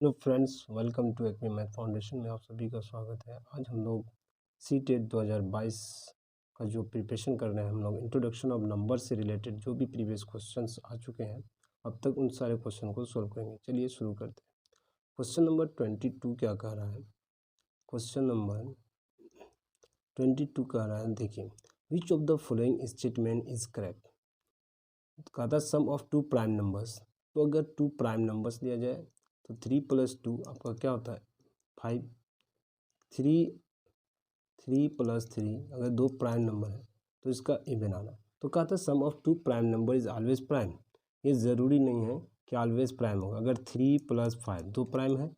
Hello friends, welcome to Acme Math Foundation में आप सभी का स्वागत है। आज हम लोग सीटेट 2022 का जो प्रिपरेशन कर रहे हैं, हम लोग इंट्रोडक्शन ऑफ नंबर से रिलेटेड जो भी प्रीवियस क्वेश्चंस आ चुके हैं अब तक उन सारे क्वेश्चन को सोल्व करेंगे। चलिए शुरू करते हैं। क्वेश्चन नंबर 22 क्या कह रहा है? क्वेश्चन नंबर 22 कह रहा है, देखिए, which of the following statement is correct. कहा था sum of two prime numbers. तो अगर टू प्राइम नंबर्स दिया जाए तो 3 + 2 आपका क्या होता है? 5। 3 + 3 अगर दो प्राइम नंबर है तो इसका इवन आना। तो कहा था sum of two prime number is always prime. ये ज़रूरी नहीं है कि ऑलवेज प्राइम होगा। अगर 3 + 5 दो प्राइम है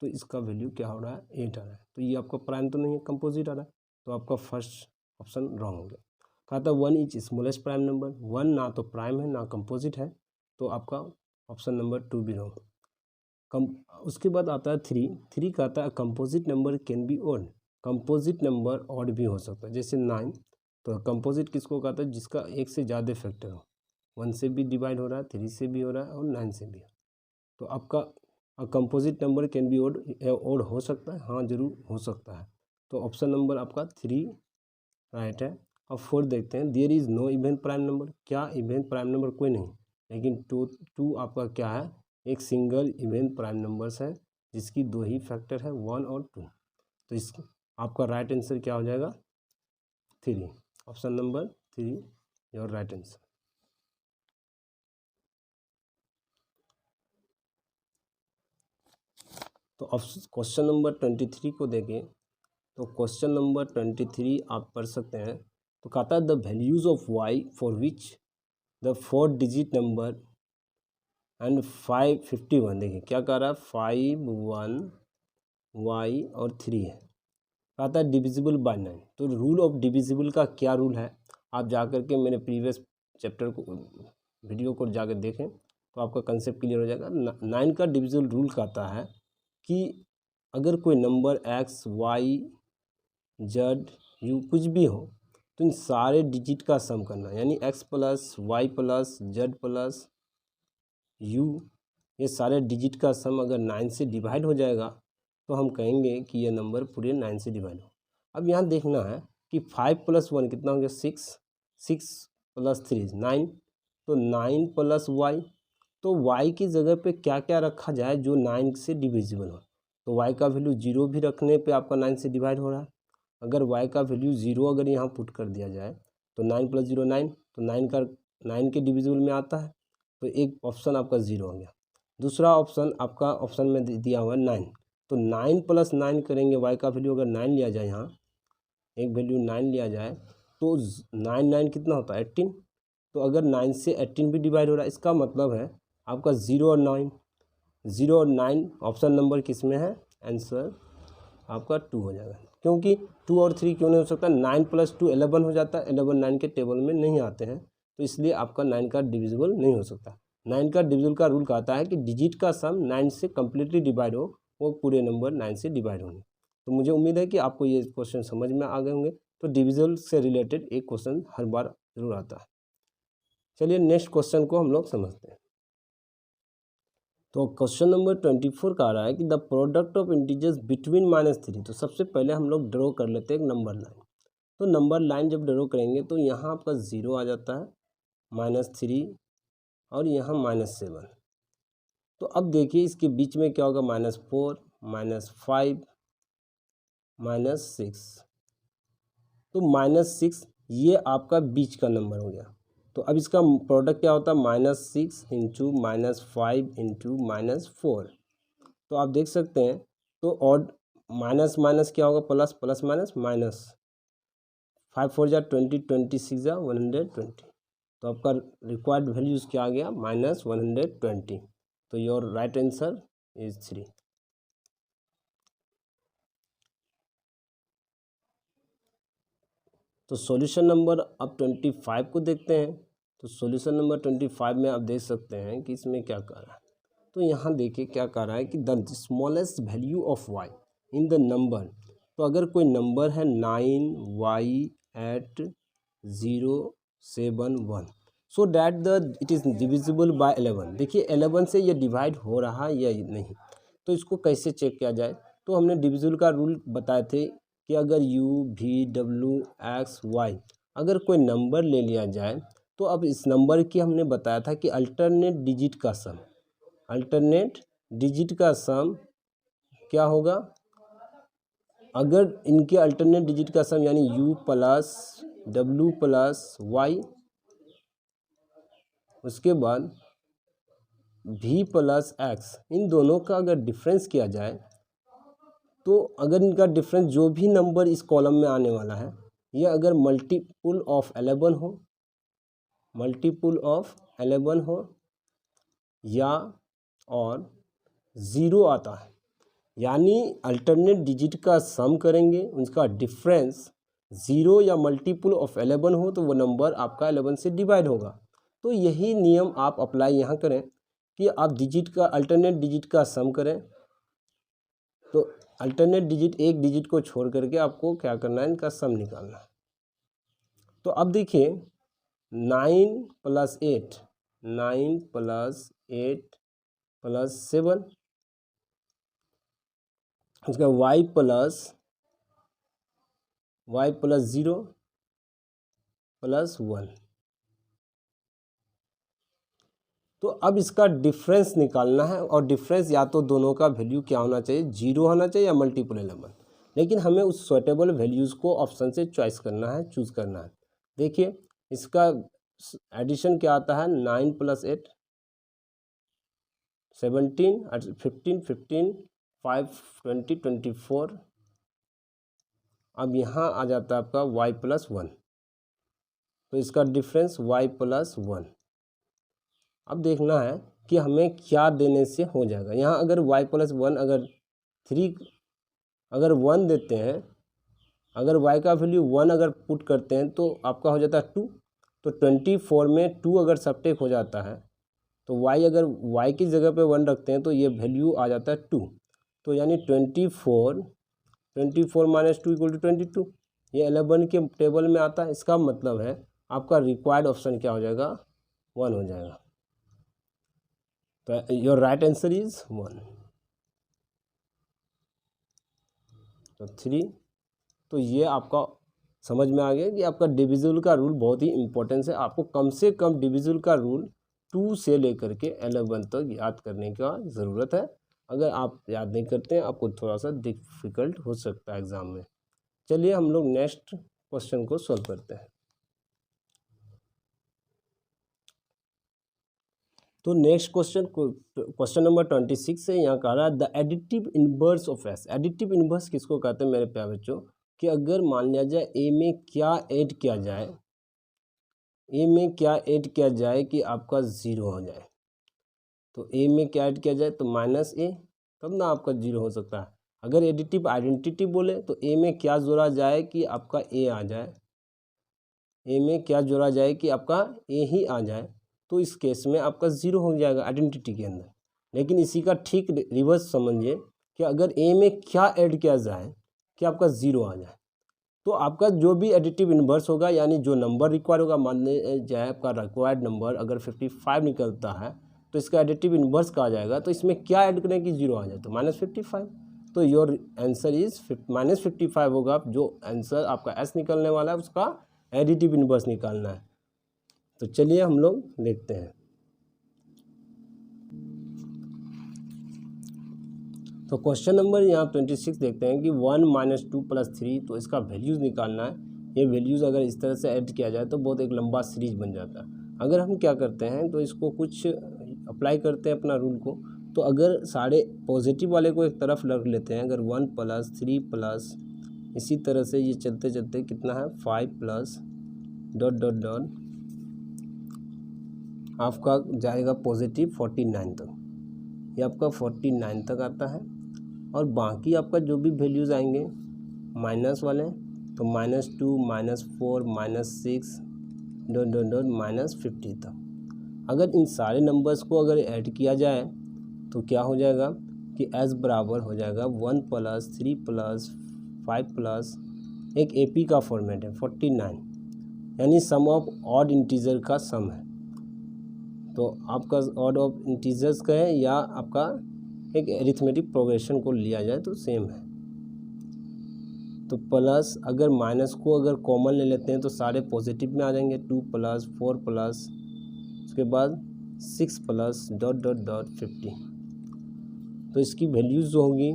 तो इसका वैल्यू क्या हो रहा है? 8 आ रहा है। तो ये आपका प्राइम तो नहीं है, कंपोजिट आ रहा है। तो आपका फर्स्ट ऑप्शन रॉन्ग हो गया। कहा था 1 इज स्मॉलेस्ट प्राइम नंबर। 1 ना तो प्राइम है ना कंपोजिट है, तो आपका ऑप्शन नंबर 2 भी रॉन्ग। उसके बाद आता है 3 कहता है composite number can be odd. Composite number odd भी हो सकता है, जैसे 9। तो कंपोजिट किसको कहता है? जिसका एक से ज़्यादा फैक्टर हो। 1 से भी डिवाइड हो रहा है, 3 से भी हो रहा है और 9 से भी। तो आपका composite number can be odd हो सकता है, हाँ जरूर हो सकता है। तो ऑप्शन नंबर आपका 3 राइट है। अब 4 देखते हैं, there is no even prime number. क्या इवन प्राइम नंबर? कोई नहीं। लेकिन टू आपका क्या है? एक सिंगल इवन प्राइम नंबर्स है जिसकी दो ही फैक्टर है, 1 और 2। तो इस आपका राइट आंसर क्या हो जाएगा? 3। Option number 3 your right answer. तो क्वेश्चन नंबर 23 को देखें तो क्वेश्चन नंबर 23 आप पढ़ सकते हैं। तो कहता है the values of Y for which the 4 digit number and 551। देखिए क्या कह रहा है? 5 1 वाई और 3 है। कहता है डिविजिबल बाय 9। तो रूल ऑफ डिविजिबल का क्या रूल है? आप जा कर के मेरे प्रीवियस चैप्टर को वीडियो को जाकर देखें तो आपका कंसेप्ट क्लियर हो जाएगा। 9 का डिविजिबल रूल कहता है कि अगर कोई number X Y Z U कुछ भी हो तो इन सारे डिजिट का सम करना, यानी X plus Y plus Z plus U, ये सारे डिजिट का सम अगर 9 से डिवाइड हो जाएगा तो हम कहेंगे कि ये नंबर पूरे 9 से डिवाइड हो। अब यहाँ देखना है कि 5 + 1 कितना हो गया? 6। 6 + 3 9। तो 9 + y। तो y की जगह पे क्या क्या रखा जाए जो 9 से डिविजिबल हो? तो y का वैल्यू 0 भी रखने पे आपका 9 से डिवाइड हो रहा है। अगर y का वैल्यू 0 अगर यहाँ पुट कर दिया जाए तो 9 + 0 9। तो 9 के डिविजिबल में आता है। तो एक ऑप्शन आपका 0 हो गया। दूसरा ऑप्शन आपका ऑप्शन में दिया हुआ है 9। तो 9 + 9 करेंगे, y का वैल्यू अगर 9 लिया जाए, यहाँ एक वैल्यू 9 लिया जाए तो 9 9 कितना होता है? 18। तो अगर 9 से 18 भी डिवाइड हो रहा है, इसका मतलब है आपका 0 और 9। 0 और 9 ऑप्शन नंबर किस में है? आंसर आपका 2 हो जाएगा। क्योंकि 2 और 3 क्यों नहीं हो सकता? 9 + 2 11 हो जाता है। 11 9 के टेबल में नहीं आते हैं, तो इसलिए आपका 9 का डिविजिबल नहीं हो सकता। 9 का डिविजिबल का रूल कहता है कि डिजिट का सम 9 से कम्प्लीटली डिवाइड हो, वो पूरे नंबर 9 से डिवाइड होंगे। तो मुझे उम्मीद है कि आपको ये क्वेश्चन समझ में आ गए होंगे। तो डिविजिबल से रिलेटेड एक क्वेश्चन हर बार जरूर आता है। चलिए नेक्स्ट क्वेश्चन को हम लोग समझते हैं। तो क्वेश्चन नंबर 24 का आ रहा है कि the product of integers between -3। तो सबसे पहले हम लोग ड्रॉ कर लेते हैं एक नंबर लाइन। तो नंबर लाइन जब ड्रॉ करेंगे तो यहाँ आपका 0 आ जाता है, -3 और यहाँ -7। तो अब देखिए इसके बीच में क्या होगा? -4 -5 -6। तो -6 ये आपका बीच का नंबर हो गया। तो अब इसका प्रोडक्ट क्या होता है? -6 × -5 × -4। तो आप देख सकते हैं। तो ऑड माइनस माइनस क्या होगा? Plus, plus minus minus. 5 4 जा 20, 26 जा 120। तो आपका रिक्वायर्ड वैल्यूज़ क्या आ गया? -120। तो योर राइट आंसर इज 3। तो सॉल्यूशन नंबर अब 25 को देखते हैं। तो सॉल्यूशन नंबर 25 में आप देख सकते हैं कि इसमें क्या कह रहा है। तो यहाँ देखिए क्या कह रहा है कि the smallest value of y in the number. तो अगर कोई नंबर है 9y@071, so that the it is divisible by 11। देखिए 11 से ये डिवाइड हो रहा है या नहीं। तो इसको कैसे चेक किया जाए, तो हमने डिविजिबल का रूल बताए थे कि अगर u, v, w, x, y अगर कोई नंबर ले लिया जाए तो अब इस नंबर की हमने बताया था कि अल्टरनेट डिजिट का सम, अल्टरनेट डिजिट का सम क्या होगा, अगर इनके अल्टरनेट डिजिट का सम यानी u plus w plus y, उसके बाद v प्लस x, इन दोनों का अगर डिफरेंस किया जाए तो अगर इनका डिफरेंस जो भी नंबर इस कॉलम में आने वाला है यह अगर मल्टीपुल ऑफ 11 हो, मल्टीपुल ऑफ 11 हो या और 0 आता है, यानी अल्टरनेट डिजिट का सम करेंगे, उसका डिफरेंस 0 या मल्टीपुल ऑफ 11 हो तो वो नंबर आपका 11 से डिवाइड होगा। तो यही नियम आप अप्लाई यहाँ करें कि आप डिजिट का अल्टरनेट डिजिट का सम करें, तो अल्टरनेट डिजिट एक डिजिट को छोड़ करके आपको क्या करना है, इनका सम निकालना है। तो अब देखिए 9 प्लस 8, 9 प्लस 8 प्लस 7, उसका y प्लस 0 प्लस 1। तो अब इसका डिफरेंस निकालना है और डिफरेंस या तो दोनों का वैल्यू क्या होना चाहिए, 0 होना चाहिए या मल्टीपल 11, लेकिन हमें उस सुटेबल वैल्यूज़ को ऑप्शन से चॉइस करना है, चूज़ करना है। देखिए इसका एडिशन क्या आता है, 9 प्लस 8 17, 15 15 5 20 24, अब यहाँ आ जाता है आपका y प्लस 1, तो इसका डिफरेंस y प्लस 1। अब देखना है कि हमें क्या देने से हो जाएगा। यहाँ अगर y प्लस 1 अगर 3 अगर 1 देते हैं, अगर y का वैल्यू 1 अगर पुट करते हैं तो आपका हो जाता है 2, तो 24 में 2 अगर सबट्रैक्ट हो जाता है तो y अगर y की जगह पे 1 रखते हैं तो ये वैल्यू आ जाता है 2, तो यानी 24 माइनस 2 इक्वल टू 22, ये 11 के टेबल में आता है। इसका मतलब है आपका रिक्वायर्ड ऑप्शन क्या हो जाएगा, 1 हो जाएगा। तो योर राइट आंसर इज 1। तो 3, तो ये आपका समझ में आ गया कि आपका डिविजिबल का रूल बहुत ही इंपॉर्टेंट है। आपको कम से कम डिविजिबल का रूल 2 से लेकर के 11 तक याद करने का ज़रूरत है। अगर आप याद नहीं करते हैं आपको थोड़ा सा डिफ़िकल्ट हो सकता है एग्ज़ाम में। चलिए हम लोग नेक्स्ट क्वेश्चन को सॉल्व करते हैं। तो नेक्स्ट क्वेश्चन नंबर 26 है। यहाँ कह रहा है the additive inverse of S. Additive inverse किसको कहते हैं मेरे प्यारे बच्चों, कि अगर मान लिया जाए ए में क्या ऐड किया जाए, ए में क्या ऐड किया जाए कि आपका 0 हो जाए। तो ए में क्या ऐड किया जाए तो माइनस ए, तब ना आपका 0 हो सकता है। अगर एडिटिव आइडेंटिटी बोले तो ए में क्या जोड़ा जाए कि आपका ए आ जाए, ए में क्या जोड़ा जाए कि आपका ए ही आ जाए, तो इस केस में आपका 0 हो जाएगा आइडेंटिटी के अंदर। लेकिन इसी का ठीक रिवर्स समझिए कि अगर ए में क्या ऐड किया जाए कि आपका 0 आ जाए, तो आपका जो भी एडिटिव इन्वर्स होगा यानी जो नंबर रिक्वायर होगा, मान जाए आपका रिक्वायर्ड नंबर अगर 55 निकलता है तो इसका एडिटिव इन्वर्स कहा जाएगा। तो इसमें क्या ऐड करें कि 0 आ जाए, तो -55। तो योर आंसर इज -55 होगा। जो आंसर आपका एस निकलने वाला है उसका एडिटिव इन्वर्स निकालना है। तो चलिए हम लोग देखते हैं। तो क्वेश्चन नंबर यहाँ 26 देखते हैं कि 1 - 2 + 3, तो इसका वैल्यूज़ निकालना है। ये वैल्यूज़ अगर इस तरह से ऐड किया जाए तो बहुत एक लंबा सीरीज बन जाता है। अगर हम क्या करते हैं तो इसको कुछ अप्लाई करते हैं अपना रूल को। तो अगर सारे पॉजिटिव वाले को एक तरफ रख लेते हैं, अगर 1 + 3 प्लस इसी तरह से ये चलते चलते कितना है 5 प्लस ... आपका जाएगा पॉजिटिव 49 तक, ये आपका 49 तक आता है। और बाकी आपका जो भी वैल्यूज़ आएंगे माइनस वाले, तो -2 -4 -6 ... -50 तक। अगर इन सारे नंबर्स को अगर ऐड किया जाए तो क्या हो जाएगा कि s बराबर हो जाएगा 1 + 3 + 5 प्लस एक AP का फॉर्मेट है 49, यानी सम ऑफ ऑड इंटीजर का सम है। तो आपका ऑड ऑफ इंटीजर्स का है या आपका एक एरिथमेटिक प्रोग्रेशन को लिया जाए तो सेम है। तो प्लस अगर माइनस को अगर कॉमन ले लेते हैं तो सारे पॉजिटिव में आ जाएंगे, 2 प्लस 4 प्लस उसके बाद 6 प्लस डॉट डॉट डॉट 50। तो इसकी वैल्यूज जो होगी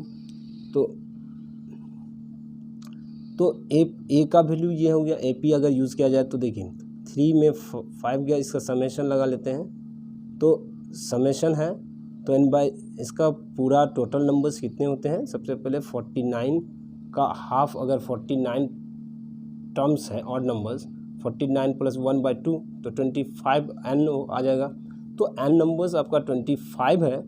तो ए का वैल्यू ये हो गया, ए पी अगर यूज़ किया जाए तो देखिए 3 में 5 गया, इसका समेशन लगा लेते हैं तो समेशन है तो n बाई इसका पूरा टोटल नंबर्स कितने होते हैं। सबसे पहले 49 का हाफ, अगर 49 टर्म्स है ऑड नंबर्स, 49 प्लस 1/2 तो 25 n आ जाएगा। तो n नंबर्स आपका 25 है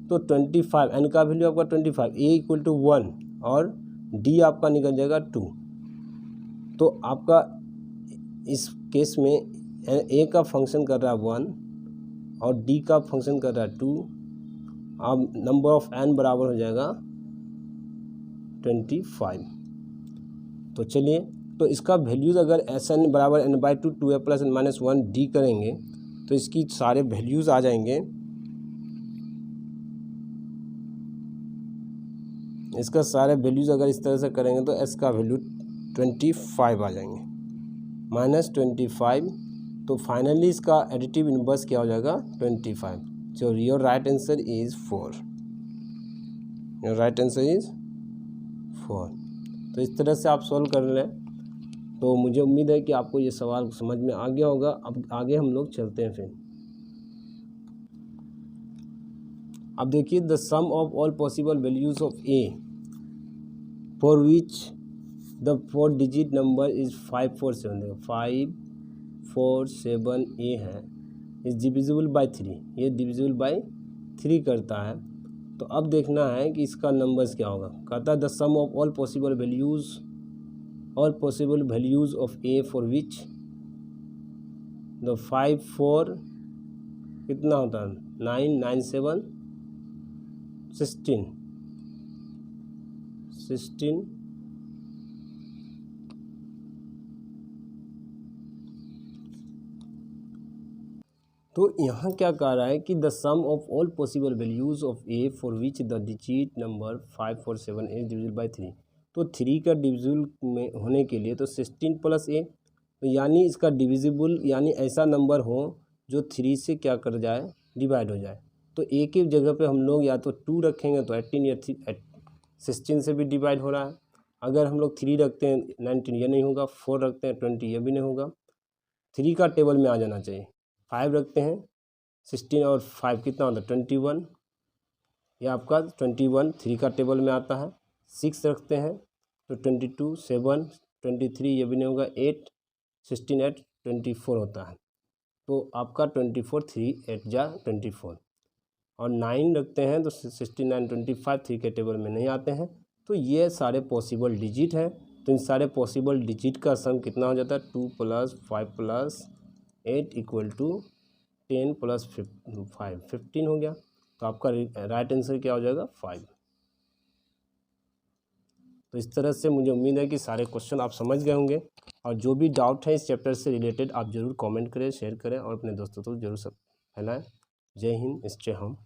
तो 25 n का वैल्यू आपका 25, a इक्वल टू 1 और d आपका निकल जाएगा 2। तो आपका इस केस में a का फंक्शन कर रहा है 1 और d का फंक्शन कर रहा है 2। अब नंबर ऑफ n बराबर हो जाएगा 25। तो चलिए, तो इसका वैल्यूज़ अगर Sn बराबर n/2 2a plus n minus 1 d करेंगे तो इसकी सारे वैल्यूज़ आ जाएंगे। इसका सारे वैल्यूज़ अगर इस तरह से करेंगे तो s का वैल्यू 25 आ जाएंगे, -25। तो फाइनली इसका एडिटिव इनवर्स क्या हो जाएगा 25। So your right answer is 4। Your right answer is 4। तो इस तरह से आप सॉल्व कर लें। तो मुझे उम्मीद है कि आपको ये सवाल समझ में आ गया होगा। अब आगे हम लोग चलते हैं फिर। अब देखिए, the sum of all possible values of A for which the 4 digit number is 547। देखो 547 ए है, इज़ डिविजिबल बाई 3। ये डिविजिबल बाई 3 करता है। तो अब देखना है कि इसका नंबर्स क्या होगा। कहता है the sum of all possible values of A for which the 5 4 कितना होता है 9 9 7 16 तो यहाँ क्या कह रहा है कि the sum of all possible values of A for which the digit number 547 is divisible by 3। तो 3 का डिविजिबल में होने के लिए तो 16 प्लस ए, तो यानी इसका डिविजिबल यानी ऐसा नंबर हो जो 3 से क्या कर जाए डिवाइड हो जाए। तो ए की जगह पे हम लोग या तो 2 रखेंगे तो 18 या 16 से भी डिवाइड हो रहा है। अगर हम लोग 3 रखते हैं 19 ये नहीं होगा, 4 रखते हैं 20 ये भी नहीं होगा। 3 का टेबल में आ जाना चाहिए। 5 रखते हैं 16 और 5 कितना होता है 21, यह आपका 21 3 का टेबल में आता है। 6 रखते हैं तो 22 7 23 ये भी नहीं होगा, 8 16 8 24 होता है। तो आपका 24 3 8 जा 24। और 9 रखते हैं तो 69 25 3 के टेबल में नहीं आते हैं। तो ये सारे पॉसिबल डिजिट हैं। तो इन सारे पॉसिबल डिजिट का सम कितना हो जाता है 2 plus 5 plus 8 equal to 10 plus 5 15 हो गया। तो आपका राइट आंसर क्या हो जाएगा 5। तो इस तरह से मुझे उम्मीद है कि सारे क्वेश्चन आप समझ गए होंगे। और जो भी डाउट है इस चैप्टर से रिलेटेड आप ज़रूर कमेंट करें, शेयर करें और अपने दोस्तों को जरूर सब फैलाएं। जय हिंद, निश्चय हम।